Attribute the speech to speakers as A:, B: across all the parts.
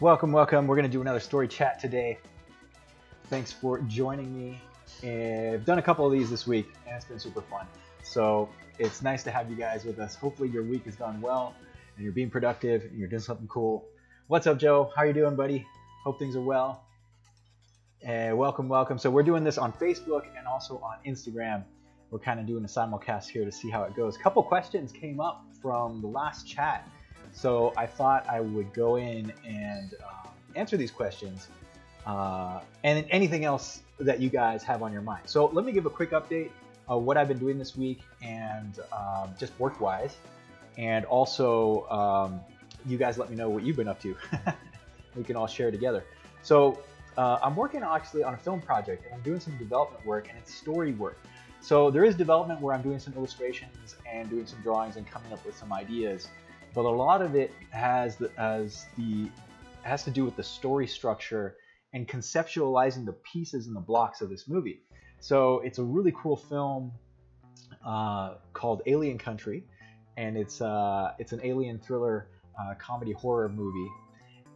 A: Welcome, welcome. We're going to do another story chat today. Thanks for joining me. I've done a couple of these this week, and it's been super fun. So it's nice to have you guys with us. Hopefully your week has gone well, and you're being productive, and you're doing something cool. What's up, Joe? How are you doing, buddy? Hope things are well. Welcome, welcome. So we're doing this on Facebook and also on Instagram. We're kind of doing a simulcast here to see how it goes. A couple questions came up from the last chat. So I thought I would go in and answer these questions and anything else that you guys have on your mind. So let me give a quick update of what I've been doing this week and just work-wise. And also, you guys let me know what you've been up to. We can all share together. So I'm working actually on a film project, and I'm doing some development work, and it's story work. So there is development where I'm doing some illustrations and doing some drawings and coming up with some ideas. But a lot of it has to do with the story structure and conceptualizing the pieces and the blocks of this movie. So it's a really cool film called Alien Country, and it's an alien thriller comedy horror movie,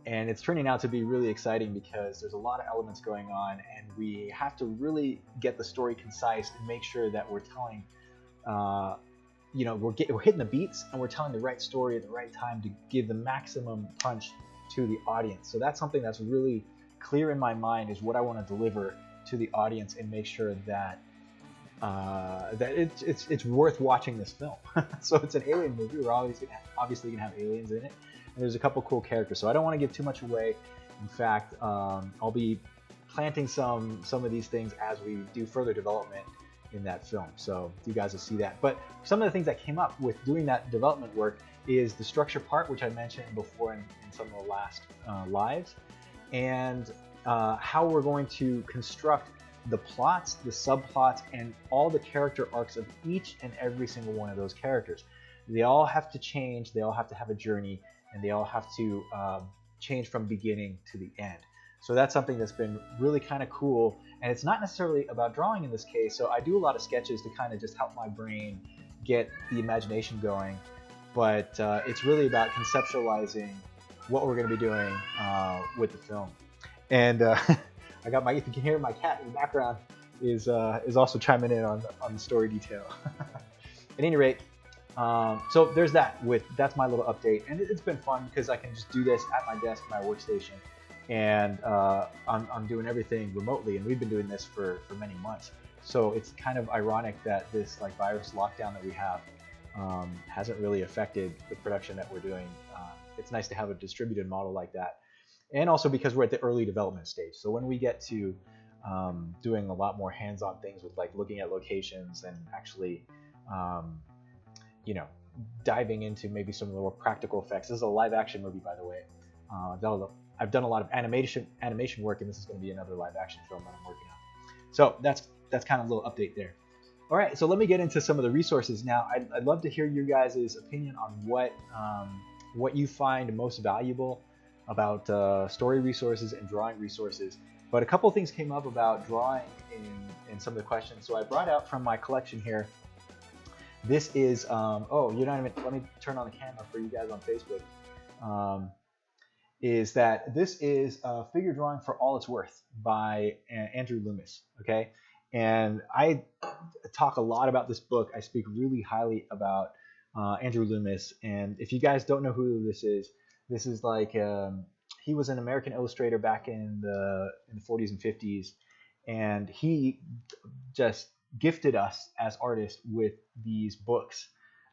A: and it's turning out to be really exciting because there's a lot of elements going on, and we have to really get the story concise and make sure that we're telling we're hitting the beats and we're telling the right story at the right time to give the maximum punch to the audience. So that's something that's really clear in my mind, is what I want to deliver to the audience and make sure that it's worth watching this film. So it's an alien movie. We're obviously gonna have aliens in it, and there's a couple cool characters. So I don't want to give too much away. In fact, I'll be planting some of these things as we do further development in that film, so you guys will see that. But some of the things that came up with doing that development work is the structure part, which I mentioned before in some of the last lives, and how we're going to construct the plots, the subplots, and all the character arcs of each and every single one of those characters. They all have to change, they all have to have a journey, and they all have to change from beginning to the end. So that's something that's been really kind of cool, and it's not necessarily about drawing in this case. So I do a lot of sketches to kind of just help my brain get the imagination going, but it's really about conceptualizing what we're going to be doing with the film. And I got if you can hear my cat in the background is also chiming in on the story detail. At any rate, so there's that. That's my little update, and it's been fun because I can just do this at my desk, my workstation. And I'm doing everything remotely, and we've been doing this for many months. So it's kind of ironic that this virus lockdown that we have hasn't really affected the production that we're doing. It's nice to have a distributed model like that, and also because we're at the early development stage. So when we get to doing a lot more hands-on things with looking at locations and actually diving into maybe some of the more practical effects. This is a live-action movie, by the way. I've done a lot of animation work, and this is going to be another live action film that I'm working on. So that's kind of a little update there. All right, so let me get into some of the resources now. I'd love to hear your guys' opinion on what you find most valuable about story resources and drawing resources. But a couple of things came up about drawing in some of the questions. So I brought out from my collection here. This is let me turn on the camera for you guys on Facebook. Is that this is a figure drawing for all it's worth by Andrew Loomis, okay? And I talk a lot about this book. I speak really highly about Andrew Loomis, and if you guys don't know who this is he was an American illustrator back in the 40s and 50s, and he just gifted us as artists with these books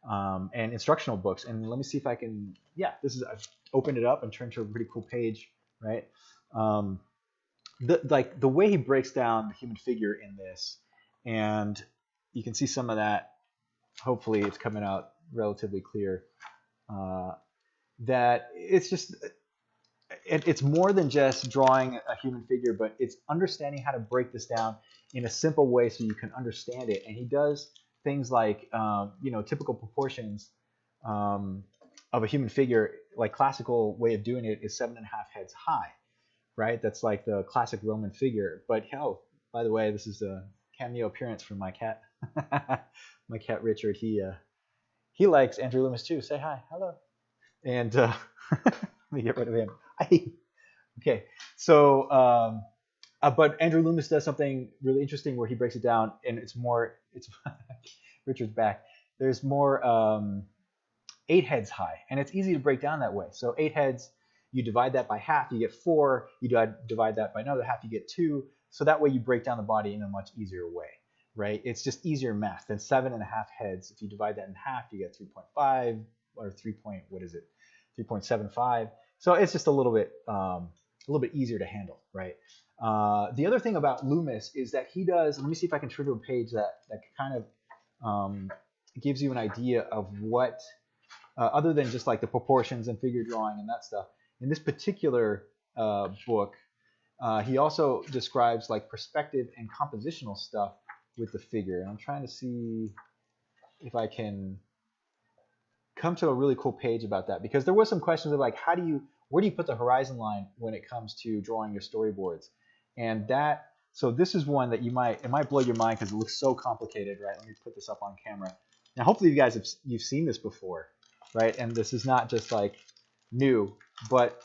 A: and instructional books. And let me see if I can, I've opened it up and turned to a pretty cool page, right? The way he breaks down the human figure in this, and you can see some of that. Hopefully it's coming out relatively clear. That it's more than just drawing a human figure, but it's understanding how to break this down in a simple way so you can understand it. And he does things like typical proportions of a human figure. Like classical way of doing it is 7.5 heads high, right? That's like the classic Roman figure. But by the way, this is a cameo appearance from my cat. My cat Richard. He likes Andrew Loomis too. Say hi, hello. And let me get rid of him. Okay, so but Andrew Loomis does something really interesting where he breaks it down, and it's Richard's back. There's more 8 heads high, and it's easy to break down that way. So 8 heads, you divide that by half, you get 4. You divide that by another half, you get 2. So that way you break down the body in a much easier way, right? It's just easier math than 7.5 heads. If you divide that in half, you get 3.5 or 3 point, what is it? 3.75. So it's just a little bit easier to handle, right? The other thing about Loomis is that he does. Let me see if I can trigger a page that kind of gives you an idea of what, other than just like the proportions and figure drawing and that stuff. In this particular book, he also describes like perspective and compositional stuff with the figure. And I'm trying to see if I can come to a really cool page about that, because there was some questions of like, where do you put the horizon line when it comes to drawing your storyboards? And so this is one that it might blow your mind because it looks so complicated, right? Let me put this up on camera. Now, hopefully you guys you've seen this before, right? And this is not just like new, but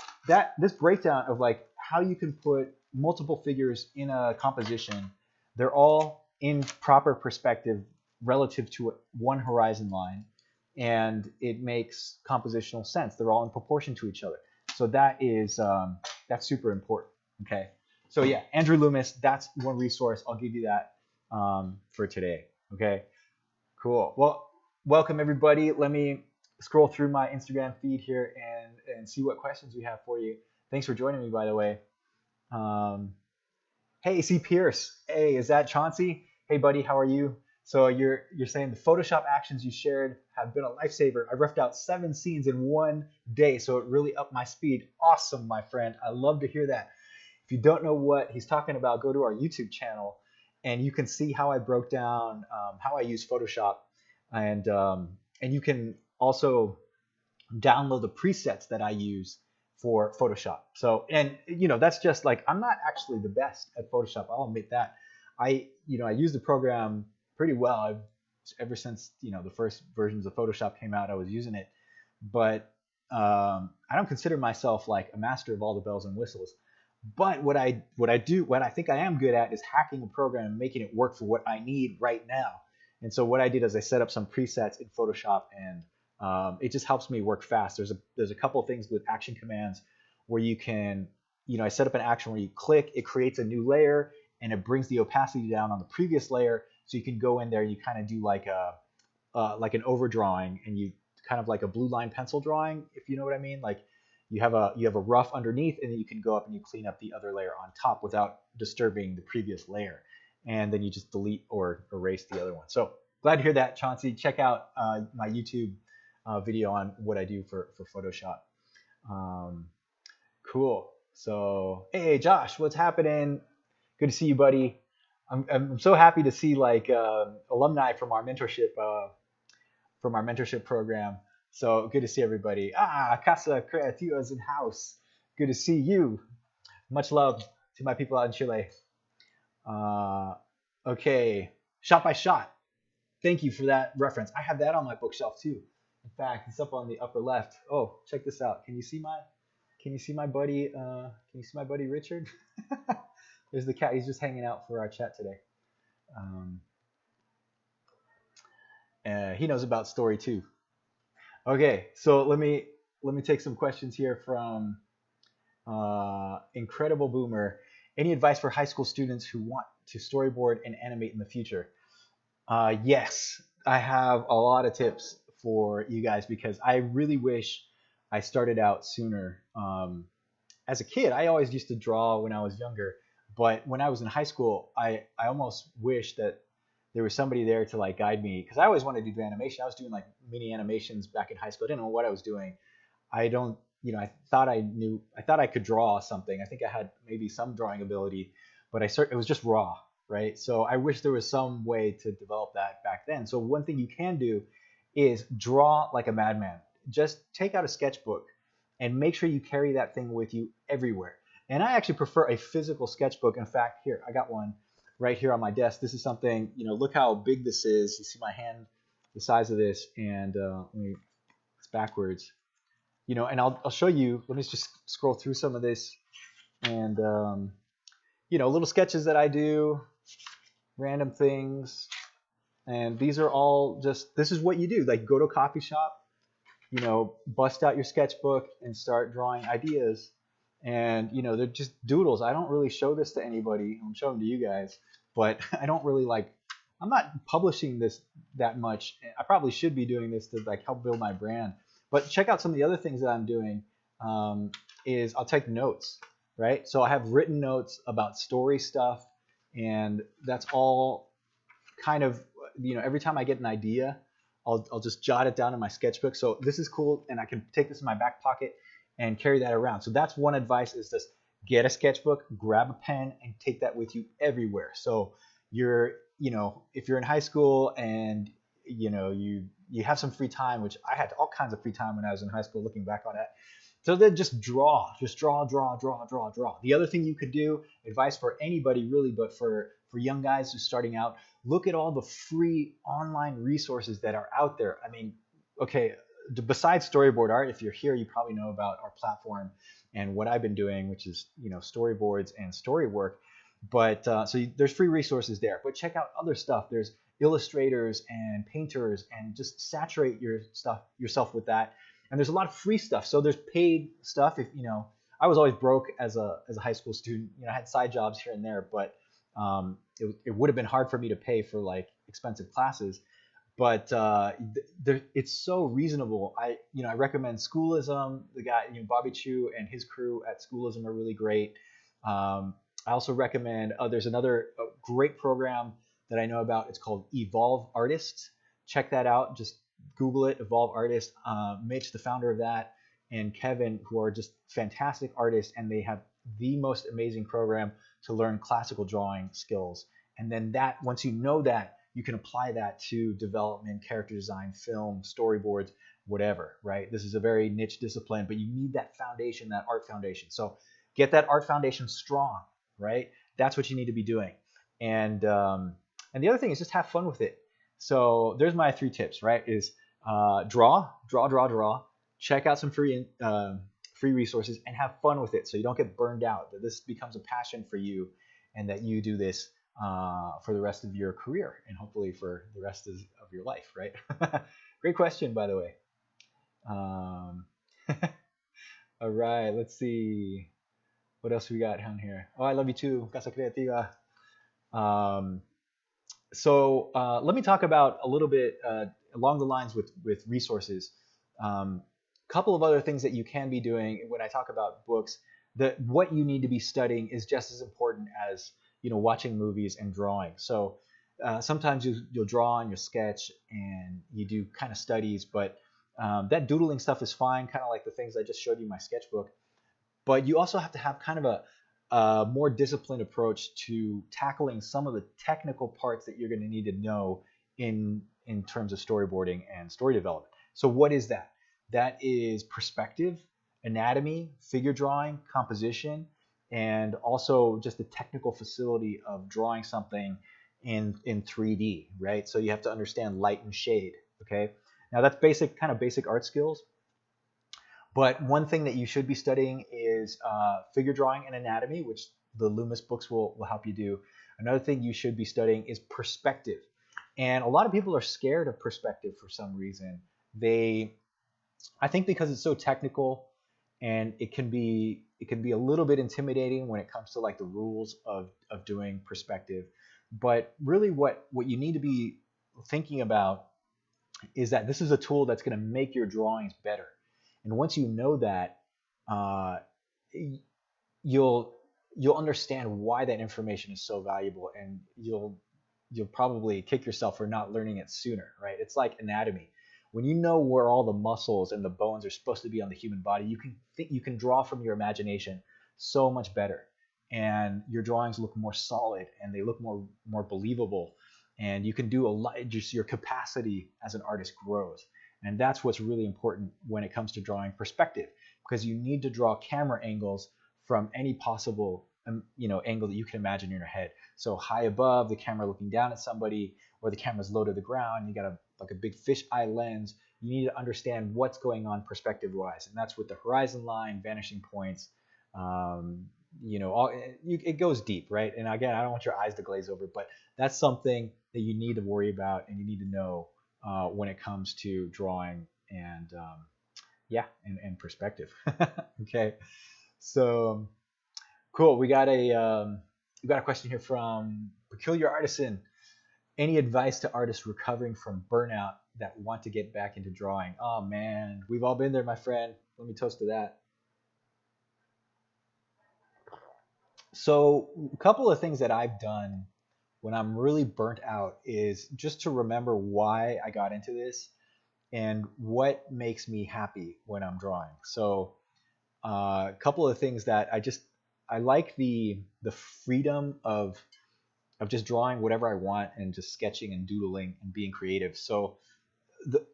A: this breakdown of like how you can put multiple figures in a composition, they're all in proper perspective relative to one horizon line, and it makes compositional sense. They're all in proportion to each other. So that's super important. Okay. So yeah, Andrew Loomis, that's one resource. I'll give you that for today. Okay. Cool. Well, welcome everybody. Let me scroll through my Instagram feed here and see what questions we have for you. Thanks for joining me, by the way. Hey, C. Pierce. Hey, is that Chauncey? Hey, buddy, how are you? So you're saying the Photoshop actions you shared have been a lifesaver. I roughed out 7 scenes in one day, so it really upped my speed. Awesome, my friend. I love to hear that. If you don't know what he's talking about, go to our YouTube channel, and you can see how I broke down how I use Photoshop, and you can also download the presets that I use for Photoshop. So, and that's just like, I'm not actually the best at Photoshop. I'll admit that. I use the program pretty well. Ever since the first versions of Photoshop came out, I was using it. But I don't consider myself like a master of all the bells and whistles. But what I think I am good at is hacking a program and making it work for what I need right now. And so what I did is I set up some presets in Photoshop, and it just helps me work fast. There's a couple of things with action commands where you can, I set up an action where you click, it creates a new layer, and it brings the opacity down on the previous layer. So you can go in there and you kind of do like an overdrawing, and you kind of like a blue line pencil drawing, if you know what I mean. Like you have a rough underneath, and then you can go up and you clean up the other layer on top without disturbing the previous layer. And then you just delete or erase the other one. So glad to hear that, Chauncey. Check out my YouTube video on what I do for Photoshop. Cool. So, hey, Josh, what's happening? Good to see you, buddy. I'm so happy to see like alumni from our mentorship program. So good to see everybody. Casa Creativa is in house. Good to see you. Much love to my people out in Chile. Okay, Shot by Shot. Thank you for that reference. I have that on my bookshelf too. In fact, it's up on the upper left. Oh, check this out. Can you see my buddy? Can you see my buddy Richard? There's the cat. He's just hanging out for our chat today. He knows about story too. Okay, so let me take some questions here from Incredible Boomer. Any advice for high school students who want to storyboard and animate in the future? Yes, I have a lot of tips for you guys because I really wish I started out sooner. As a kid, I always used to draw when I was younger, but when I was in high school, I almost wish that there was somebody there to like guide me, because I always wanted to do animation. I was doing like mini animations back in high school. I didn't know what I was doing. I thought I could draw something. I think I had maybe some drawing ability, but it was just raw, right? So I wish there was some way to develop that back then. So one thing you can do is draw like a madman. Just take out a sketchbook and make sure you carry that thing with you everywhere. And I actually prefer a physical sketchbook. In fact, here, I got one right here on my desk. This is something, look how big this is. You see my hand, the size of this, and it's backwards. And I'll show you. Let me just scroll through some of this. and little sketches that I do, random things. And these are all just, this is what you do. Like, go to a coffee shop, bust out your sketchbook and start drawing ideas. And, they're just doodles. I don't really show this to anybody. I'm showing to you guys, but I don't really I'm not publishing this that much. I probably should be doing this to like help build my brand. But check out some of the other things that I'm doing. Is I'll take notes, right? So I have written notes about story stuff, and that's all kind of, every time I get an idea, I'll just jot it down in my sketchbook. So this is cool, and I can take this in my back pocket and carry that around. So that's one advice, is just get a sketchbook, grab a pen, and take that with you everywhere. So if you're in high school and you have some free time, which I had all kinds of free time when I was in high school, looking back on it. So then just draw. The other thing you could do, advice for anybody really, but for young guys who's starting out, look at all the free online resources that are out there. I mean, okay, besides storyboard art, if you're here, you probably know about our platform and what I've been doing, which is storyboards and story work. But there's free resources there. But check out other stuff. There's illustrators and painters, and just saturate yourself with that. And there's a lot of free stuff. So there's paid stuff. If I was always broke as a high school student. I had side jobs here and there, but it would have been hard for me to pay for like expensive classes. But it's so reasonable. I recommend Schoolism. The guy, Bobby Chu and his crew at Schoolism are really great. I also recommend, there's another great program that I know about. It's called Evolve Artists. Check that out. Just Google it, Evolve Artists. Mitch, the founder of that, and Kevin, who are just fantastic artists, and they have the most amazing program to learn classical drawing skills. And then once you know that, you can apply that to development, character design, film, storyboards, whatever, right? This is a very niche discipline, but you need that foundation, that art foundation. So get that art foundation strong, right? That's what you need to be doing. And the other thing is just have fun with it. So there's my 3 tips, right? Is draw. Check out some free resources and have fun with it, so you don't get burned out. That this becomes a passion for you, and that you do this for the rest of your career, and hopefully for the rest of your life, right? Great question, by the way. All right, let's see. What else we got down here? Oh, I love you too, Casa Creativa. So let me talk about a little bit along the lines with resources. Couple of other things that you can be doing when I talk about books. What you need to be studying is just as important as watching movies and drawing. So sometimes you'll draw and you'll sketch and you do kind of studies, but that doodling stuff is fine, kind of like the things I just showed you in my sketchbook. But you also have to have kind of a more disciplined approach to tackling some of the technical parts that you're going to need to know in terms of storyboarding and story development. So what is that? That is perspective, anatomy, figure drawing, composition, and also just the technical facility of drawing something in 3D, right? So you have to understand light and shade, okay? Now that's kind of basic art skills. But one thing that you should be studying is figure drawing and anatomy, which the Loomis books will help you do. Another thing you should be studying is perspective. And a lot of people are scared of perspective for some reason. I think because it's so technical, and it can be a little bit intimidating when it comes to like the rules of doing perspective. But really what you need to be thinking about is that this is a tool that's going to make your drawings better. And once you know that, you'll understand why that information is so valuable, and you'll probably kick yourself for not learning it sooner, right? It's like anatomy. When you know where all the muscles and the bones are supposed to be on the human body, you can draw from your imagination so much better, and your drawings look more solid and they look more believable, and you can do a lot. Just your capacity as an artist grows. And that's what's really important when it comes to drawing perspective, because you need to draw camera angles from any possible angle that you can imagine in your head. So high above, the camera looking down at somebody, or the camera's low to the ground, you got a big fish eye lens. You need to understand what's going on perspective wise, and that's with the horizon line, vanishing points, it goes deep, right? And again, I don't want your eyes to glaze over, but that's something that you need to worry about and you need to know when it comes to drawing and yeah, and perspective. Okay, so cool. We got a question here from Peculiar Artisan. Any advice to artists recovering from burnout that want to get back into drawing? Oh man, we've all been there, my friend. Let me toast to that. So, a couple of things that I've done when I'm really burnt out is just to remember why I got into this and what makes me happy when I'm drawing. So, a couple of things that I like the freedom of just drawing whatever I want and just sketching and doodling and being creative. So, the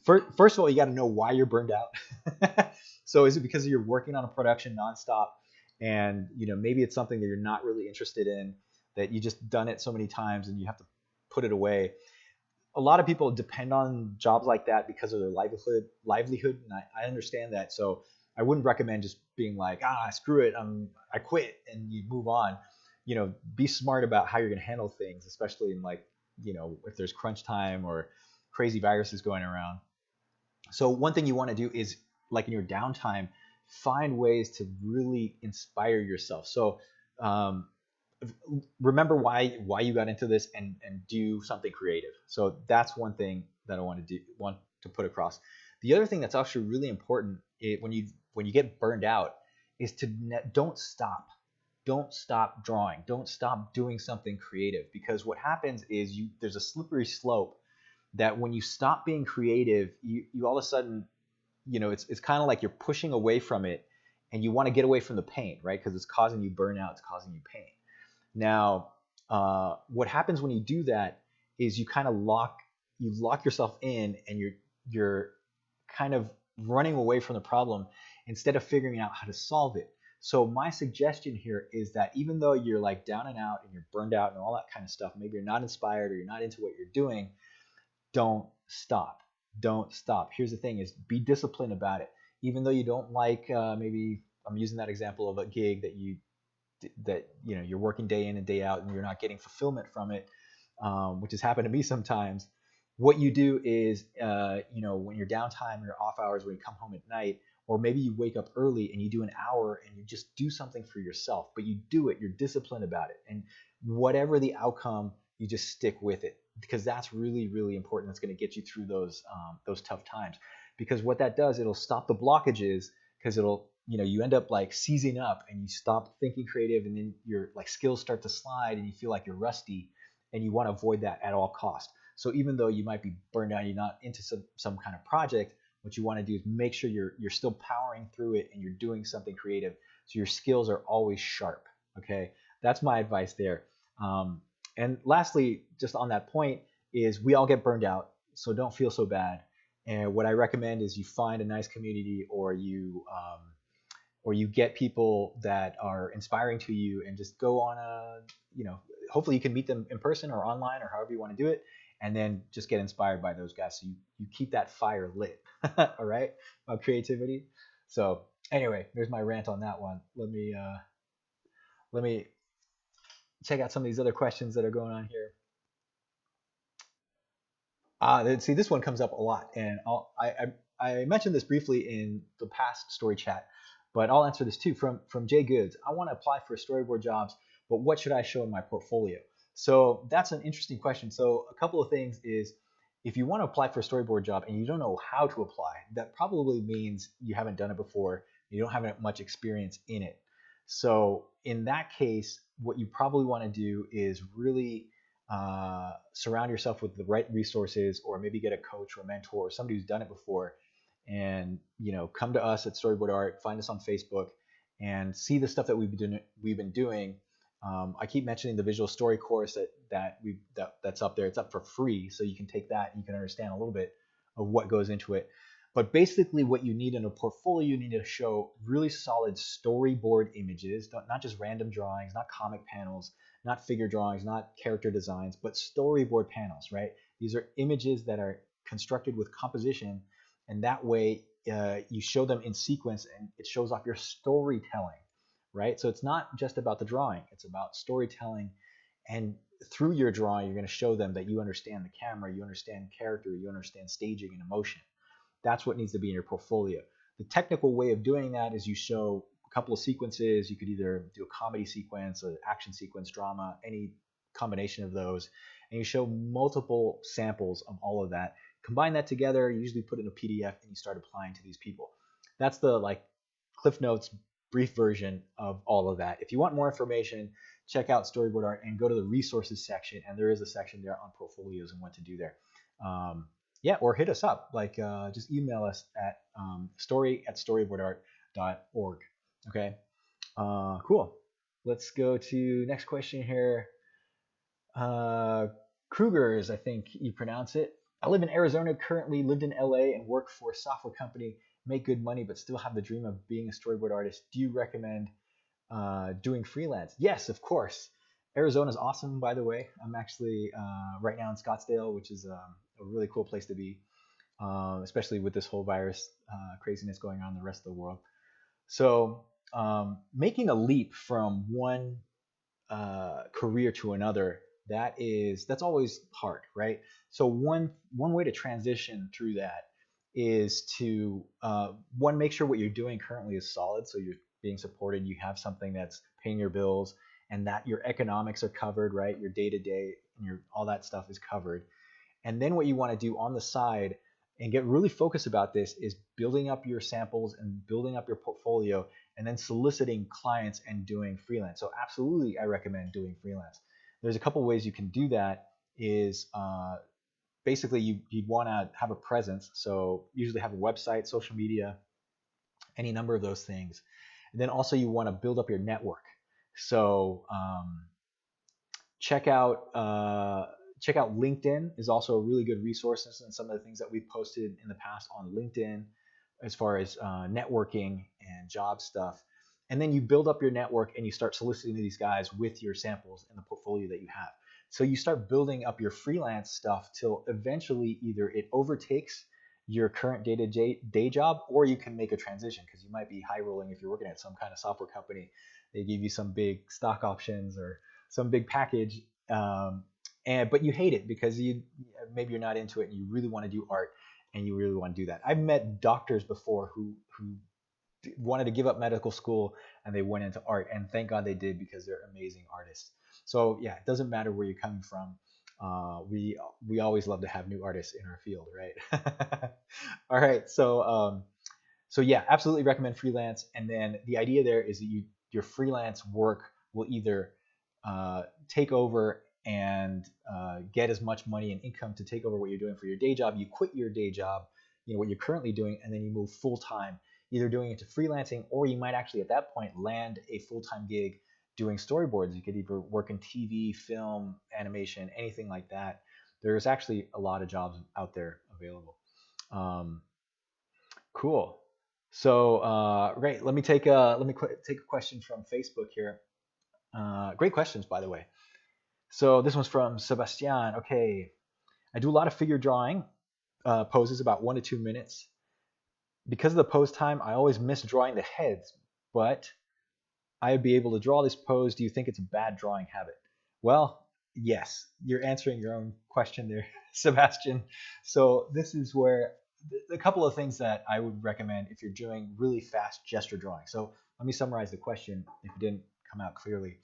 A: first of all, you got to know why you're burned out. So is it because you're working on a production nonstop, and maybe it's something that you're not really interested in, that you just done it so many times and you have to put it away. A lot of people depend on jobs like that because of their livelihood, and I understand that. So I wouldn't recommend just being like, screw it, I quit, and you move on. Be smart about how you're going to handle things, especially in like, if there's crunch time or crazy viruses going around. So one thing you want to do is, like in your downtime, find ways to really inspire yourself. So um, remember why you got into this, and do something creative. So that's one thing that I want to put across. The other thing that's actually really important, when you get burned out, is to don't stop drawing, don't stop doing something creative, because what happens is there's a slippery slope that when you stop being creative, you all of a sudden, it's kind of like you're pushing away from it, and you want to get away from the pain, right? Because it's causing you burnout, it's causing you pain. Now, what happens when you do that is you lock yourself in, and you're kind of running away from the problem instead of figuring out how to solve it. So my suggestion here is that even though you're like down and out and you're burned out and all that kind of stuff, maybe you're not inspired or you're not into what you're doing, don't stop. Don't stop. Here's the thing: is be disciplined about it. Even though you don't like, maybe I'm using that example of a gig that you're working day in and day out and you're not getting fulfillment from it, which has happened to me sometimes. What you do is, when you're downtime, your off hours, when you come home at night, or maybe you wake up early and you do an hour and you just do something for yourself, but you do it, you're disciplined about it. And whatever the outcome, you just stick with it, because that's really, really important. That's going to get you through those tough times, because what that does, it'll stop the blockages, because you end up like seizing up and you stop thinking creative, and then your like skills start to slide and you feel like you're rusty, and you want to avoid that at all costs. So even though you might be burned out, you're not into some kind of project, what you want to do is make sure you're still powering through it and you're doing something creative, so your skills are always sharp. Okay, that's my advice there. And lastly, just on that point, is we all get burned out, so don't feel so bad. And what I recommend is you find a nice community, or you get people that are inspiring to you, and just go on hopefully you can meet them in person or online or however you want to do it, and then just get inspired by those guys, so you keep that fire lit. All right, about creativity. So anyway, there's my rant on that one. Let me check out some of these other questions that are going on here. See, this one comes up a lot, and I mentioned this briefly in the past story chat, but I'll answer this too, from Jay Goods. I want to apply for storyboard jobs, but what should I show in my portfolio? So that's an interesting question. So a couple of things is, if you want to apply for a storyboard job and you don't know how to apply, that probably means you haven't done it before. You don't have much experience in it. So in that case, what you probably want to do is really surround yourself with the right resources, or maybe get a coach or a mentor or somebody who's done it before, and come to us at Storyboard Art, find us on Facebook, and see the stuff that we've been doing. I keep mentioning the visual story course that's up there. It's up for free, so you can take that and you can understand a little bit of what goes into it. But basically, what you need in a portfolio, you need to show really solid storyboard images, not just random drawings, not comic panels, not figure drawings, not character designs, but storyboard panels, right? These are images that are constructed with composition, and that way you show them in sequence, and it shows off your storytelling, right? So it's not just about the drawing, it's about storytelling. And through your drawing, you're going to show them that you understand the camera, you understand character, you understand staging and emotion. That's what needs to be in your portfolio. The technical way of doing that is you show a couple of sequences. You could either do a comedy sequence, an action sequence, drama, any combination of those, and you show multiple samples of all of that. Combine that together, you usually put it in a PDF, and you start applying to these people. That's the like Cliff Notes brief version of all of that. If you want more information, check out Storyboard Art and go to the resources section, and there is a section there on portfolios and what to do there. Yeah, or hit us up. Like just email us at story@storyboardart.org. Okay, cool. Let's go to next question here. Krugers, I think you pronounce it. I live in Arizona currently, lived in LA, and work for a software company, make good money, but still have the dream of being a storyboard artist. Do you recommend doing freelance? Yes, of course. Arizona is awesome, by the way. I'm actually right now in Scottsdale, which is a really cool place to be, especially with this whole virus craziness going on in the rest of the world. So making a leap from one career to another, that's always hard, right? So one way to transition through that is to one, make sure what you're doing currently is solid, so you're being supported, you have something that's paying your bills, and that your economics are covered, right? Your day to day and your all that stuff is covered. And then what you want to do on the side and get really focused about this is building up your samples and building up your portfolio, and then soliciting clients and doing freelance. So absolutely, I recommend doing freelance. There's a couple ways you can do that. Is basically you'd want to have a presence. So usually have a website, social media, any number of those things. And then also you want to build up your network. So check out LinkedIn is also a really good resource, and some of the things that we've posted in the past on LinkedIn as far as networking and job stuff. And then you build up your network and you start soliciting these guys with your samples and the portfolio that you have. So you start building up your freelance stuff till eventually either it overtakes your current day job, or you can make a transition, because you might be high rolling if you're working at some kind of software company. They give you some big stock options or some big package, but you hate it because maybe you're not into it and you really want to do art and you really want to do that. I've met doctors before who wanted to give up medical school and they went into art, and thank God they did, because they're amazing artists. So yeah, it doesn't matter where you're coming from. We always love to have new artists in our field, right? All right, so yeah, absolutely recommend freelance. And then the idea there is that your freelance work will either take over and get as much money and income to take over what you're doing for your day job. You quit your day job, what you're currently doing, and then you move full time, either doing it to freelancing, or you might actually at that point land a full-time gig doing storyboards. You could either work in TV, film, animation, anything like that. There's actually a lot of jobs out there available. Cool. So great. Let me take a question from Facebook here. Great questions, by the way. So this one's from Sebastian. Okay, I do a lot of figure drawing poses, about 1 to 2 minutes. Because of the pose time, I always miss drawing the heads, but I'd be able to draw this pose. Do you think it's a bad drawing habit? Well, yes, you're answering your own question there, Sebastian. So this is where a couple of things that I would recommend if you're doing really fast gesture drawing. So let me summarize the question if it didn't come out clearly.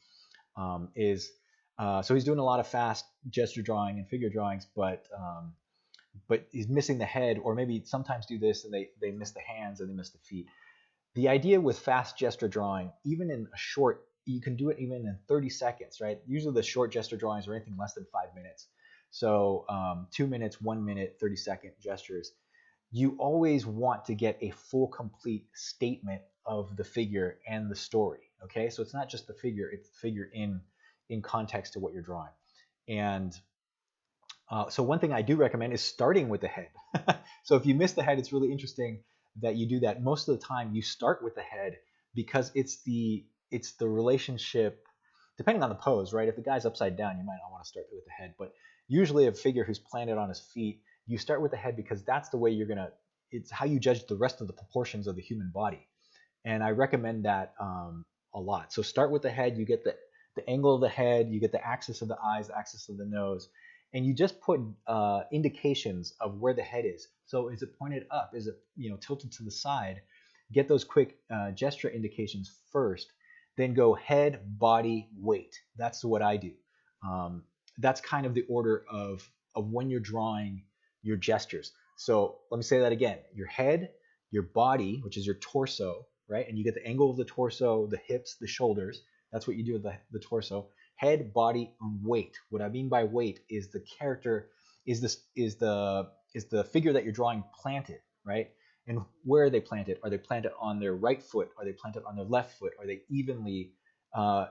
A: So he's doing a lot of fast gesture drawing and figure drawings, but he's missing the head, or maybe sometimes do this and they miss the hands and they miss the feet. The idea with fast gesture drawing, even in a short, you can do it even in 30 seconds, right? Usually the short gesture drawings are anything less than 5 minutes. So 2 minutes, 1 minute, 30-second gestures. You always want to get a full, complete statement of the figure and the story, okay? So it's not just the figure, it's the figure in context to what you're drawing. And so one thing I do recommend is starting with the head. So if you miss the head, it's really interesting that you do that. Most of the time you start with the head, because it's the relationship, depending on the pose, right? If the guy's upside down, you might not want to start with the head, but usually a figure who's planted on his feet, you start with the head, because that's the way it's how you judge the rest of the proportions of the human body. And I recommend that a lot. So start with the head. You get the angle of the head. You get the axis of the eyes, the axis of the nose, and you just put indications of where the head is. So is it pointed up? Is it tilted to the side? Get those quick gesture indications first, then go head, body, weight. That's what I do. Um, that's kind of the order of when you're drawing your gestures. So let me say that again. Your head, your body, which is your torso, right? And you get the angle of the torso, the hips, the shoulders. That's what you do with the torso. Head, body, and weight. What I mean by weight is the character, is the figure that you're drawing planted, right? And where are they planted? Are they planted on their right foot? Are they planted on their left foot? Are they evenly?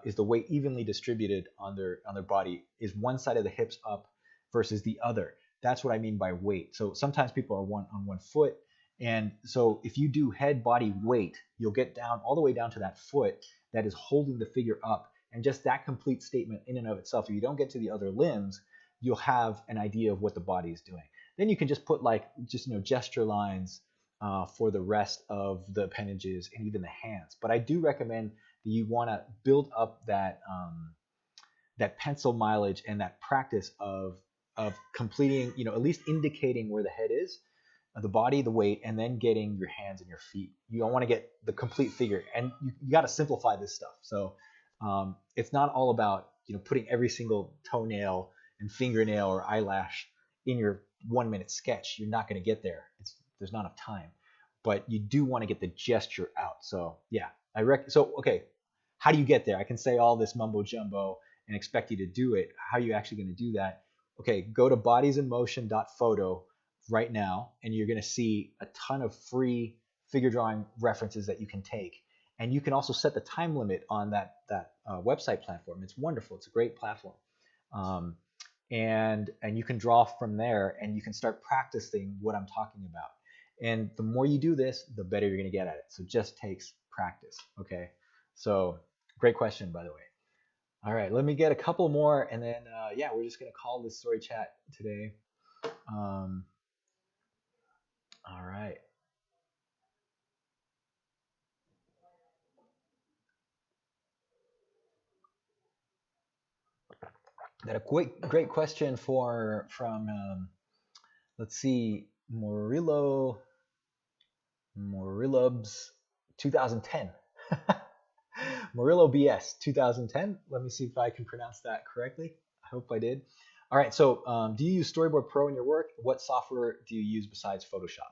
A: Is the weight evenly distributed on their body? Is one side of the hips up versus the other? That's what I mean by weight. So sometimes people are on one foot, and so if you do head, body, weight, you'll get down all the way down to that foot that is holding the figure up, and just that complete statement in and of itself. If you don't get to the other limbs, you'll have an idea of what the body is doing. Then you can just put gesture lines for the rest of the appendages and even the hands. But I do recommend that you want to build up that pencil mileage and that practice of completing, at least indicating where the head is, the body, the weight, and then getting your hands and your feet. You don't want to get the complete figure, and you got to simplify this stuff. So it's not all about putting every single toenail and fingernail or eyelash in your 1 minute sketch. You're not going to get there. There's not enough time, but you do want to get the gesture out. So yeah, so okay, how do you get there? I can say all this mumbo jumbo and expect you to do it. How are you actually going to do that? Okay, go to bodiesinmotion.photo right now, and you're going to see a ton of free figure drawing references that you can take. And you can also set the time limit on that website platform. It's wonderful. It's a great platform. And you can draw from there, and you can start practicing what I'm talking about. And the more you do this, the better you're going to get at it. So it just takes practice. Okay. So great question, by the way. All right, let me get a couple more, and then we're just going to call this story chat today. All right. Got a great question from let's see, Morilobs 2010. Murillo BS 2010. Let me see if I can pronounce that correctly. I hope I did. All right. So, do you use Storyboard Pro in your work? What software do you use besides Photoshop?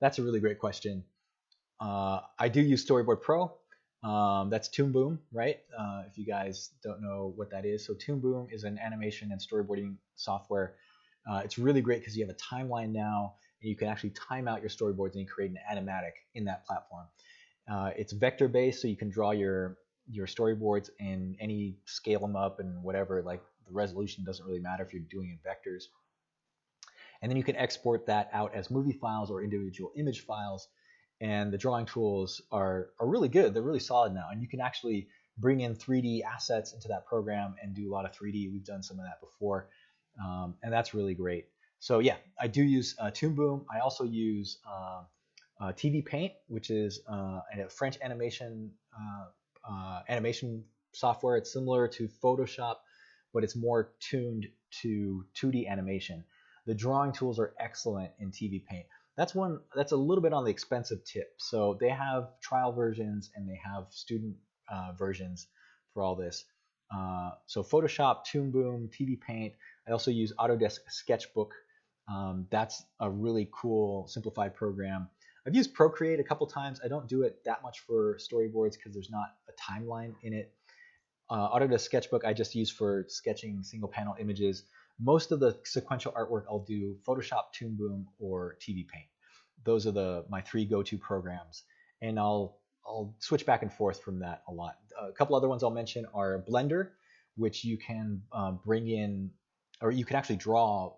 A: That's a really great question. I do use Storyboard Pro. That's Toon Boom, right? If you guys don't know what that is. So Toon Boom is an animation and storyboarding software. It's really great because you have a timeline now, and you can actually time out your storyboards and you create an animatic in that platform. It's vector based, so you can draw your storyboards in any, scale them up and whatever. Like the resolution doesn't really matter if you're doing in vectors. And then you can export that out as movie files or individual image files. And the drawing tools are really good. They're really solid now. And you can actually bring in 3D assets into that program and do a lot of 3D. We've done some of that before. And that's really great. So yeah, I do use Toon Boom. I also use TV Paint, which is a French animation software. It's similar to Photoshop, but it's more tuned to 2D animation. The drawing tools are excellent in TV Paint. That's a little bit on the expensive tip. So they have trial versions and they have student versions for all this. So Photoshop, Toon Boom, TV Paint. I also use Autodesk Sketchbook. That's a really cool simplified program. I've used Procreate a couple times. I don't do it that much for storyboards because there's not a timeline in it. Autodesk Sketchbook I just use for sketching single panel images. Most of the sequential artwork I'll do Photoshop, Toon Boom, or TV Paint. Those are my three go-to programs, and I'll switch back and forth from that a lot. A couple other ones I'll mention are Blender, which you can bring in, or you can actually draw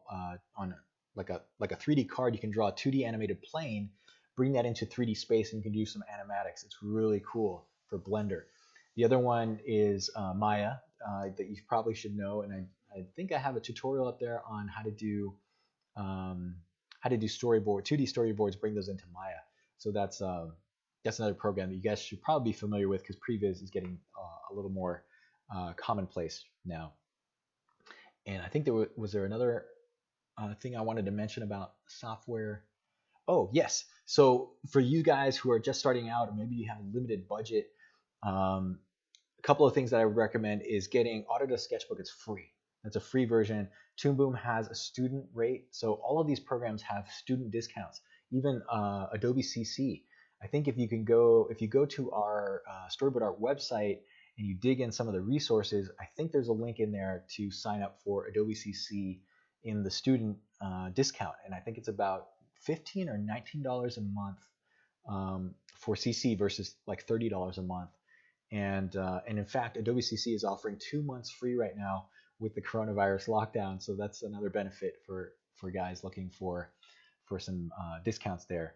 A: on like a 3D card. You can draw a 2D animated plane, bring that into 3D space, and you can do some animatics. It's really cool for Blender. The other one is Maya that you probably should know, and I think I have a tutorial up there on how to do 2D storyboards, bring those into Maya. So that's that's another program that you guys should probably be familiar with because Previs is getting a little more commonplace now. And I think was there another thing I wanted to mention about software. Oh, yes. So for you guys who are just starting out, or maybe you have a limited budget, um, a couple of things that I would recommend is getting Autodesk Sketchbook. It's free. That's a free version. Toon Boom has a student rate, so all of these programs have student discounts. Even Adobe CC. I think if you go to our Storyboard Art website and you dig in some of the resources, I think there's a link in there to sign up for Adobe CC in the student discount, and I think it's about $15 or $19 a month for CC versus like $30 a month. And in fact, Adobe CC is offering 2 months free right now with the coronavirus lockdown. So that's another benefit for guys looking for some discounts there.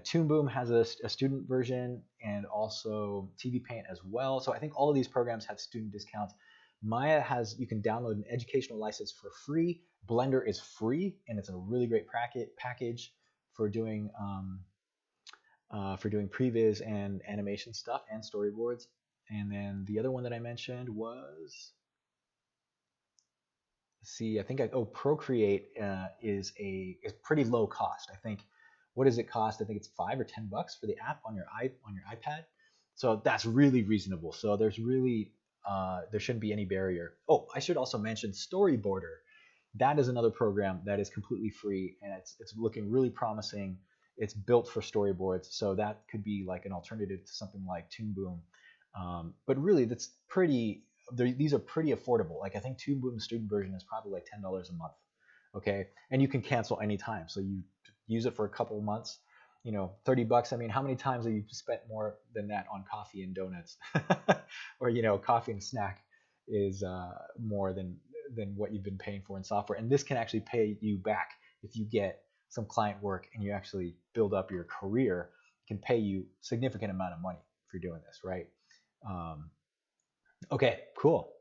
A: Toon Boom has a student version and also TV Paint as well. So I think all of these programs have student discounts. Maya has, you can download an educational license for free. Blender is free, and it's a really great package for doing previs and animation stuff and storyboards. And then the other one that I mentioned was, see, I think Procreate is pretty low cost. I think, what does it cost? I think it's $5 or $10 for the app on your iPad. So that's really reasonable. So there shouldn't be any barrier. Oh, I should also mention Storyboarder. That is another program that is completely free, and it's looking really promising. It's built for storyboards, so that could be like an alternative to something like Toon Boom. But really, these are pretty affordable. Like I think Toon Boom's student version is probably like $10 a month. Okay, and you can cancel anytime. So you use it for a couple of months. 30 bucks. I mean, how many times have you spent more than that on coffee and donuts? Or coffee and snack is more than what you've been paying for in software. And this can actually pay you back if you get some client work and you actually build up your career. It can pay you significant amount of money if you're doing this, right? Okay, cool.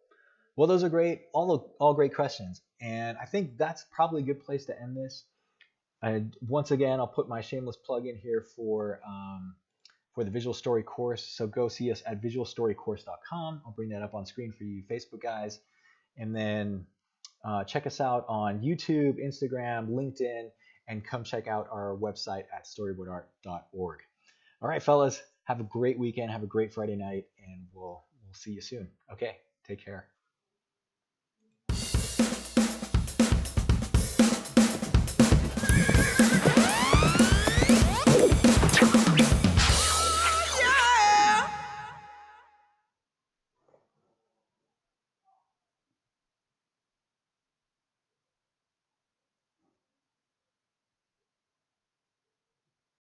A: Well, those are great, all great questions, and I think that's probably a good place to end this. And once again, I'll put my shameless plug in here for the Visual Story course. So go see us at visualstorycourse.com. I'll bring that up on screen for you Facebook guys. And then check us out on YouTube, Instagram, LinkedIn, and come check out our website at storyboardart.org. All right, fellas, have a great weekend. Have a great Friday night, and we'll see you soon. Okay, take care.